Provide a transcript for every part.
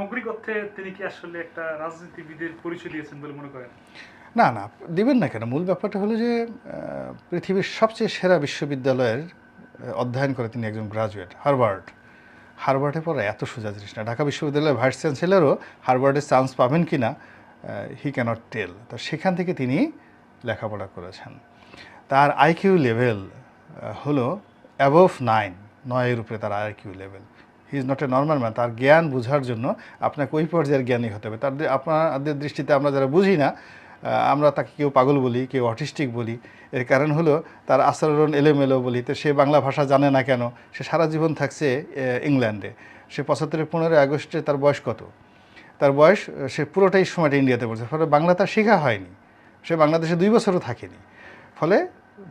সামগ্রিক অর্থে তিনি কি আসলে একটা রাজনীতিবিদের পরিচয় দিয়েছেন বলে মনে করেন? না না, দিবেন না কেন? মূল ব্যাপারটা হলো যে পৃথিবীর সবচেয়ে সেরা বিশ্ববিদ্যালয়ের অধ্যয়ন করে তিনি একজন গ্রাজুয়েট, হার্ভার্ডে পড়া এত সোজা জিনিস না। ঢাকা বিশ্ববিদ্যালয়ের ভাইস চ্যান্সেলরও হার্ভার্ডে চান্স পাবেন কি না হি ক্যানট টেল। তো সেখান থেকে তিনি লেখাপড়া করেছেন। তার আইকিউ লেভেল হলো অ্যাবভ 9, 9-এর উপরে তার IQ level. He is not a normal man. তার জ্ঞান বোঝার জন্য আপনাকে ওই পর্যায়ের জ্ঞানী হতে হবে। আপনাদের দৃষ্টিতে আমরা যারা বুঝি না, আমরা তাকে কেউ পাগল বলি, কেউ অটিস্টিক বলি। এর কারণ হলো তার আচরণ এলোমেলো বলি। তো সে বাংলা ভাষা জানে না কেন? সে সারা জীবন থাকছে ইংল্যান্ডে। সে 75 15 আগস্টে তার বয়স কত? তার বয়স, সে পুরোটাই সময়টা ইন্ডিয়াতে পড়ছে। ফলে বাংলা তার শেখা হয়নি। সে বাংলাদেশে 2 বছরও থাকেনি। ফলে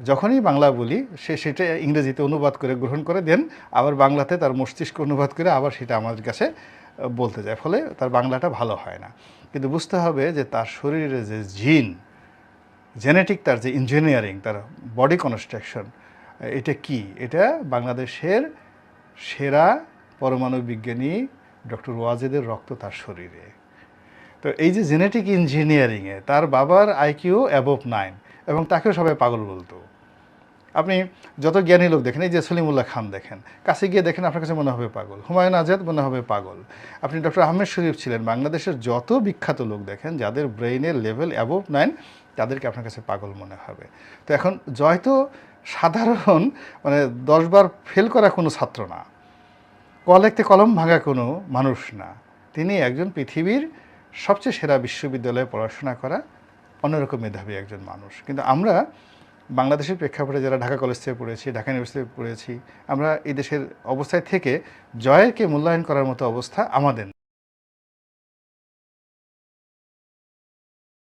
যখনই বাংলা বলি সে সেটা ইংরেজিতে অনুবাদ করে গ্রহণ করে দেন, আবার বাংলাতে তার মস্তিষ্ক অনুবাদ করে আবার সেটা আমার কাছে বলতে যায়। ফলে তার বাংলাটা ভালো হয় না। কিন্তু বুঝতে হবে যে তার শরীরে যে জেনেটিক, তার যে ইঞ্জিনিয়ারিং, তার বডি কনস্ট্রাকশন, এটা কি? এটা বাংলাদেশের সেরা পরমাণু বিজ্ঞানী ডক্টর ওয়াজেদের রক্ত তার শরীরে। তো এই যে জেনেটিক ইঞ্জিনিয়ারিংয়ে তার বাবার আইকিউ অ্যাবভ 9, এবং তাকেও সবাই পাগল বলতো। আপনি যত জ্ঞানী লোক দেখেন, এই যে সলিমুল্লাহ খান দেখেন, কাছে গিয়ে দেখেন আপনার কাছে মনে হবে পাগল। হুমায়ুন আজাদ মনে হবে পাগল। আপনি ডক্টর আহমেদ শরীফ ছিলেন, বাংলাদেশের যত বিখ্যাত লোক দেখেন যাদের ব্রেইনের লেভেল অ্যাবভ 9, তাদেরকে আপনার কাছে পাগল মনে হবে। তো এখন জয় তো সাধারণ, মানে 10 বার ফেল করা কোনো ছাত্র না, ক লিখতে কলম ভাঙা কোনো মানুষ না। তিনি একজন পৃথিবীর সবচেয়ে সেরা বিশ্ববিদ্যালয়ে পড়াশোনা করা অন্যরকম মেধাবী একজন মানুষ। কিন্তু আমরা বাংলাদেশের প্রেক্ষাপটে যারা ঢাকা কলেজ থেকে পড়েছি, ঢাকা ইউনিভার্সিটি পড়েছি, আমরা এই দেশের অবস্থায় থেকে জয়েরকে মূল্যায়ন করার মতো অবস্থা আমাদের